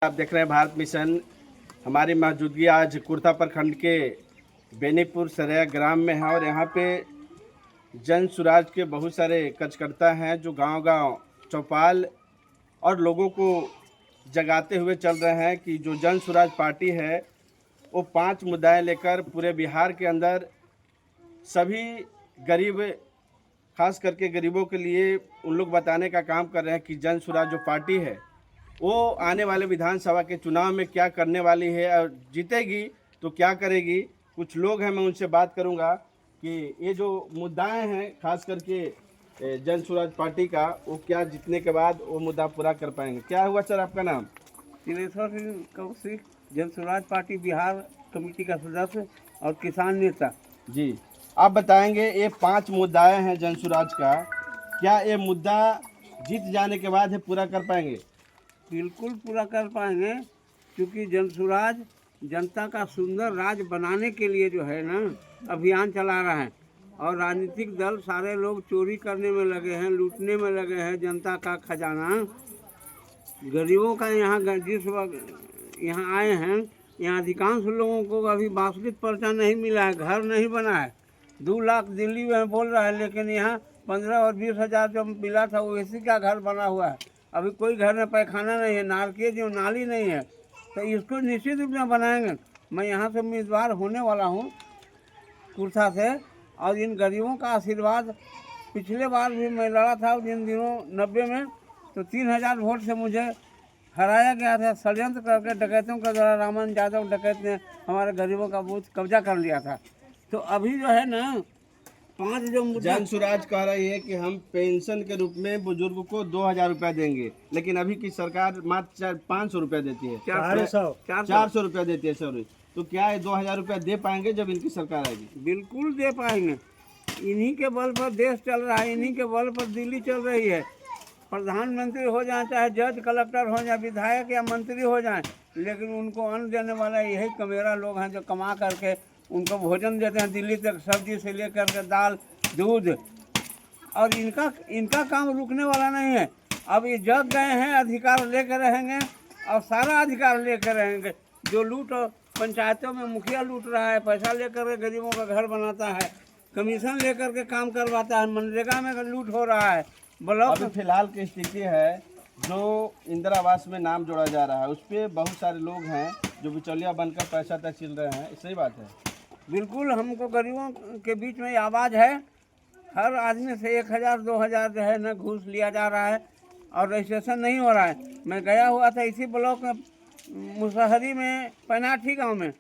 आप देख रहे हैं भारत मिशन। हमारी मौजूदगी आज कुर्था प्रखंड के बेनीपुर सरैया ग्राम में है और यहाँ पे जन सुराज के बहुत सारे कार्यकर्ता हैं जो गांव-गांव चौपाल और लोगों को जगाते हुए चल रहे हैं कि जो जन सुराज पार्टी है वो 5 मुद्दे लेकर पूरे बिहार के अंदर सभी गरीब, खास करके गरीबों के लिए उन लोग बताने का काम कर रहे हैं कि जन सुराज जो पार्टी है वो आने वाले विधानसभा के चुनाव में क्या करने वाली है और जीतेगी तो क्या करेगी। कुछ लोग हैं, मैं उनसे बात करूंगा कि ये जो मुद्दाएं हैं खास करके जन सुराज पार्टी का, वो क्या जीतने के बाद वो मुद्दा पूरा कर पाएंगे। क्या हुआ सर आपका नाम? तिलेश्वर सिंह कौशिक, जन सुराज पार्टी बिहार कमेटी का सदस्य और किसान नेता। जी, आप बताएंगे ये 5 मुद्दाएं हैं जन सुराज का, क्या ये मुद्दा जीत जाने के बाद है पूरा कर पाएंगे? बिल्कुल पूरा कर पाएंगे, क्योंकि जन सुराज जनता का सुंदर राज बनाने के लिए जो है ना अभियान चला रहा है। और राजनीतिक दल सारे लोग चोरी करने में लगे हैं, लूटने में लगे हैं जनता का खजाना। गरीबों का यहाँ जिस वक्त यहाँ आए हैं, यहाँ अधिकांश लोगों को अभी वास्तविक पर्चा नहीं मिला है, घर नहीं बना है। 2 लाख दिल्ली में बोल रहा है, लेकिन यहाँ 15 और 20 हज़ार जो मिला था वो इसी का घर बना हुआ है। अभी कोई घर में पैखाना नहीं है, नारकीय जो नाली नहीं है, तो इसको निश्चित रूप में बनाएंगे। मैं यहाँ से उम्मीदवार होने वाला हूँ कुर्था से, और इन गरीबों का आशीर्वाद, पिछले बार भी मैं लड़ा था जिन दिनों 90 में, तो 3000 वोट से मुझे हराया गया था। षड्यंत्र करके डकैतों के द्वारा रामन यादव डकैत ने हमारे गरीबों का बूथ कब्जा कर लिया था। तो अभी जो है ना 5 जो जन सुराज कह रही है कि हम पेंशन के रूप में बुजुर्ग को 2000 रुपया देंगे, लेकिन अभी की सरकार मात्र 500 रुपया देती है, 400 रुपया देती है। सॉरी, तो क्या ये 2000 रुपया दे पाएंगे जब इनकी सरकार आएगी? बिल्कुल दे पाएंगे। इन्हीं के बल पर देश चल रहा है, इन्हीं के बल पर दिल्ली चल रही है। प्रधानमंत्री हो जाए, चाहे जज कलेक्टर हो जाए, विधायक या मंत्री हो जाए, लेकिन उनको अन्न देने वाला यही कमेरा लोग हैं जो कमा करके उनको भोजन देते हैं दिल्ली तक, सब्जी से लेकर के दाल दूध। और इनका काम रुकने वाला नहीं है। अब ये जग गए हैं, अधिकार लेकर रहेंगे और सारा अधिकार लेकर रहेंगे। जो लूट पंचायतों में मुखिया लूट रहा है, पैसा लेकर के गरीबों का घर बनाता है, कमीशन लेकर के काम करवाता है, मनरेगा में लूट हो रहा है। अभी फिलहाल की स्थिति है जो इंदिरा आवास में नाम जोड़ा जा रहा है, उस पर बहुत सारे लोग हैं जो बिचौलिया बनकर पैसा तक चिल रहे हैं। सही बात है। बिल्कुल, हमको गरीबों के बीच में आवाज़ है। हर आदमी से 1000 2000 जो है ना घूस लिया जा रहा है और रजिस्ट्रेशन नहीं हो रहा है। मैं गया हुआ था इसी ब्लॉक में, मुसहरी में, पैनाठी गांव में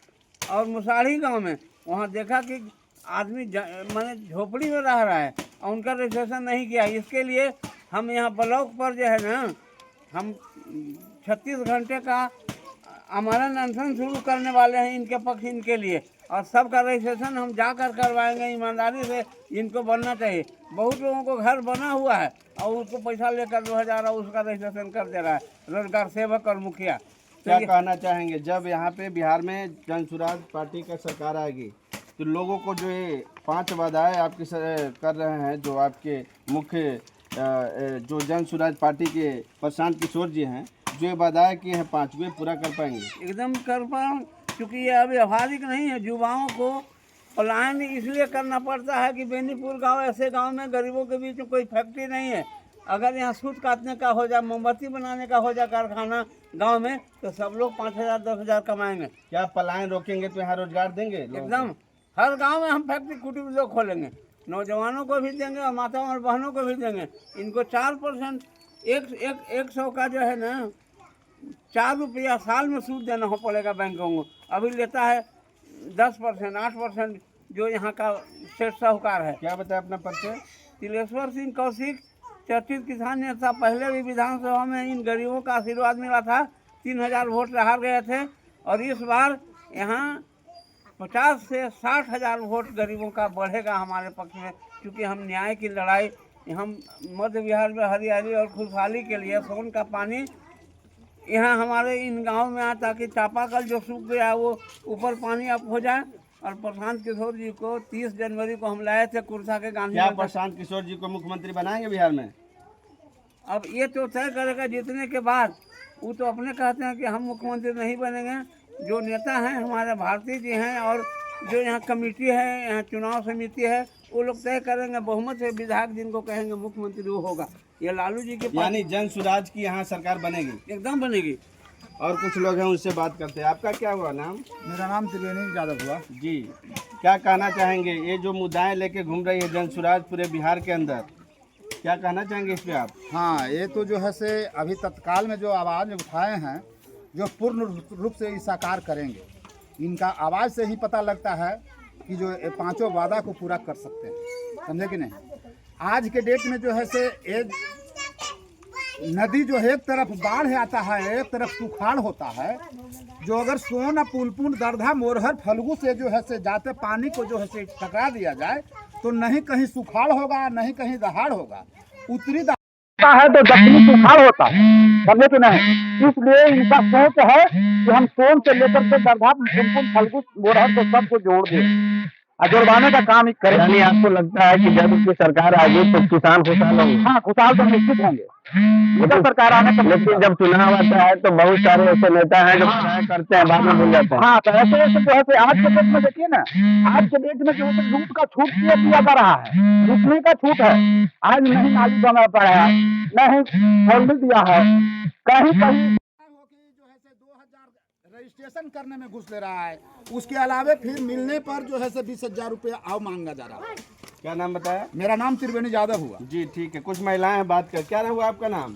और मुसाड़ी गांव में। वहां देखा कि आदमी मैंने झोपड़ी में रह रहा है और उनका रजिस्ट्रेशन नहीं किया। इसके लिए हम यहाँ ब्लॉक पर जो है ना, हम 36 घंटे का आमरण अनशन शुरू करने वाले हैं इनके पक्ष, इनके लिए। और सबका रजिस्ट्रेशन हम जाकर करवाएंगे। ईमानदारी से इनको बनना चाहिए। बहुत लोगों को घर बना हुआ है और उसको पैसा लेकर 2000 और उसका रजिस्ट्रेशन कर दे रहा है रोजगार सेवक और मुखिया। क्या कहना चाहेंगे, जब यहाँ पे बिहार में जन सुराज पार्टी का सरकार आएगी तो लोगों को जो ये 5 वादाएं आपके कर रहे हैं, जो आपके मुख्य जो जन सुराज पार्टी के प्रशांत किशोर जी हैं, जो ये वादाएं किए हैं 5, वे पूरा कर पाएंगे? एकदम कर पाऊँ, क्योंकि ये अभी व्यावहारिक नहीं है। युवाओं को पलायन इसलिए करना पड़ता है कि बेनीपुर गांव ऐसे गांव में गरीबों के बीच में कोई फैक्ट्री नहीं है। अगर यहाँ सूत काटने का हो जाए, मोमबत्ती बनाने का हो जाए कारखाना गांव में, तो सब लोग 5000 10,000 कमाएंगे। क्या पलायन रोकेंगे तो यहाँ रोजगार देंगे? एकदम, हर गांव में हम फैक्ट्री कुटीर उद्योग खोलेंगे, नौजवानों को भी देंगे और माताओं और बहनों को भी देंगे। इनको 4% 100 का जो है ना 4 रुपया साल में सूद देना हो पड़ेगा बैंकों को। अभी लेता है 10% 8% जो यहाँ का सेठ साहूकार है। क्या बताया अपना परिचय? तिलेश्वर सिंह कौशिक, चर्चित किसान नेता। पहले भी विधानसभा में इन गरीबों का आशीर्वाद मिला था, 3000 वोट हार गए थे। और इस बार यहाँ 50 से 60,000 वोट गरीबों का बढ़ेगा हमारे पक्ष में, क्योंकि हम न्याय की लड़ाई, हम मध्य बिहार में हरियाली और खुशहाली के लिए सोन का पानी यहाँ हमारे इन गांव में आए, ताकि चापाकल जो सूख गया वो ऊपर पानी अप हो जाए। और प्रशांत किशोर जी को 30 जनवरी को हम लाए थे कुर्था के गांधी। क्या प्रशांत किशोर जी को मुख्यमंत्री बनाएंगे बिहार में? अब ये तो तय करेगा जीतने के बाद। वो तो अपने कहते हैं कि हम मुख्यमंत्री नहीं बनेंगे। जो नेता हैं हमारे भारतीय जी हैं और जो यहाँ कमेटी है, यहाँ चुनाव समिति है, वो लोग तय करेंगे। बहुमत से विधायक जिनको कहेंगे मुख्यमंत्री वो होगा। ये लालू जी के पास यानी जन सुराज की यहाँ सरकार बनेगी। एकदम बनेगी। और कुछ लोग हैं उनसे बात करते हैं। आपका क्या हुआ नाम? मेरा नाम त्रिवेणी यादव हुआ। जी, क्या कहना चाहेंगे? ये जो मुद्दाएं लेके घूम रही है जन सुराज पूरे बिहार के अंदर, क्या कहना चाहेंगे इस पे आप? हाँ, ये तो जो है से अभी तत्काल में जो आवाज़ उठाए हैं, जो पूर्ण रूप से ये साकार करेंगे। इनका आवाज़ से ही पता लगता है कि जो ये पांचों वादा को पूरा कर सकते हैं, समझे कि नहीं। आज के डेट में जो है से एक नदी जो है एक तरफ बाढ़ आता है, एक तरफ सुखाड़ होता है। जो अगर सोन पुलपुन दरधा मोरहर फल्गु से जो है से जाते पानी को जो है से टकरा दिया जाए तो नहीं कहीं सुखाड़ होगा, नहीं कहीं दहाड़ होगा। उत्तरी है तो दक्षिणी सुखाड़ होता है, समझे कि नहीं। इसलिए इनका सोच है कि हम सोन से लेकर के दरधा पुलपुन फल्गु मोरहर को सबको जोड़ दें और जुड़वाने का काम ही करें। यानी आपको लगता है कि जब उसकी सरकार आएगी तो किसान खुशहाल होंगे? हाँ, खुशहाल तो निश्चित होंगे। लेकिन सरकार आने पर लेकिन जब चुनाव आता है तो बहुत सारे ऐसे नेता हैं जो तय करते हैं, बाद में भूल जाते हैं। हाँ, तो ऐसे ऐसे जो है से आज के डेट में देखिए ना, आज के डेट में जो है से लूट का छूट दिया जा रहा है, लूटने का छूट है। आज नहीं नाली बना पड़ा है, नहीं फॉर्म दिया है, कहीं कहीं जो है से 2000 रजिस्ट्रेशन करने में घुस ले रहा है। उसके अलावे फिर मिलने पर जो है से 20,000 रुपया आव मांगा जा रहा है। क्या नाम बताया? मेरा नाम त्रिवेणी यादव हुआ। जी ठीक है, कुछ महिलाएं हैं, बात कर। क्या हुआ आपका नाम?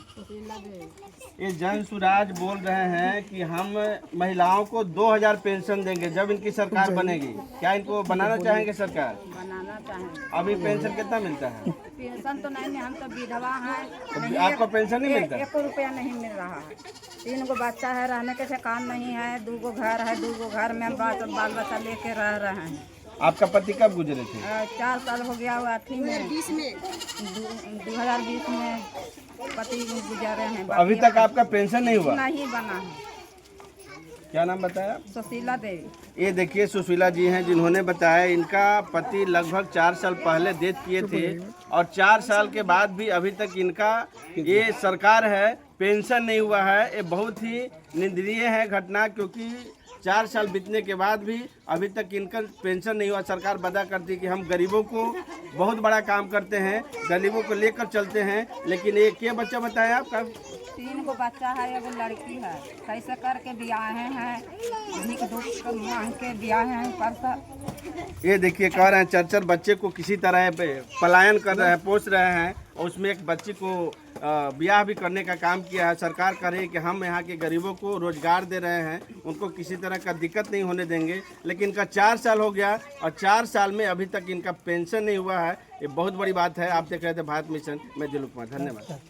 ये जन सुराज बोल रहे हैं कि हम महिलाओं को 2000 पेंशन देंगे जब इनकी सरकार बनेगी। क्या इनको बनाना चाहेंगे सरकार? बनाना चाहेंगे। अभी पेंशन कितना मिलता है? पेंशन तो नहीं, हम तो विधवा हैं। तो आपको पेंशन नहीं मिलता? 1 रुपया नहीं मिल रहा है। 3 गो बच्चा है, रहने के ठिकान नहीं है। 2 गो घर है, 2 गो घर में बाल बच्चा लेके रह रहे हैं। आपका पति कब गुजरे थे? 4 साल हो गया हुआ। 2020 में 2020 में पति गुजरे हैं। अभी तक आपका पेंशन नहीं हुआ? नहीं बना है। क्या नाम बताया? सुशीला देवी। ये देखिए सुशीला जी हैं जिन्होंने बताया इनका पति लगभग 4 साल पहले डेथ किए थे और 4 साल के बाद भी अभी तक इनका ये सरकार है पेंशन नहीं हुआ है। ये बहुत ही निंदनीय है घटना, क्योंकि 4 साल बीतने के बाद भी अभी तक इनका पेंशन नहीं हुआ। सरकार वादा करती कि हम गरीबों को बहुत बड़ा काम करते हैं, गरीबों को लेकर चलते हैं, लेकिन ये क्या बच्चा बताया आपका? 3 गो बच्चा है, 1 लड़की है। कैसे करके ब्याहे हैं, भीख दुख मांग के ब्याहे हैं। पर ये देखिए कह रहे हैं 4 बच्चे को किसी तरह पलायन कर रहे हैं, पोस रहे हैं और उसमें एक बच्ची को ब्याह भी करने का काम किया है। सरकार कह रही है कि हम यहाँ के गरीबों को रोजगार दे रहे हैं, उनको किसी तरह का दिक्कत नहीं होने देंगे। लेकिन इनका 4 साल हो गया और 4 साल में अभी तक इनका पेंशन नहीं हुआ है। ये बहुत बड़ी बात है। आप देख रहे थे भारत मिशन, मैं दिलीप कुमार, धन्यवाद।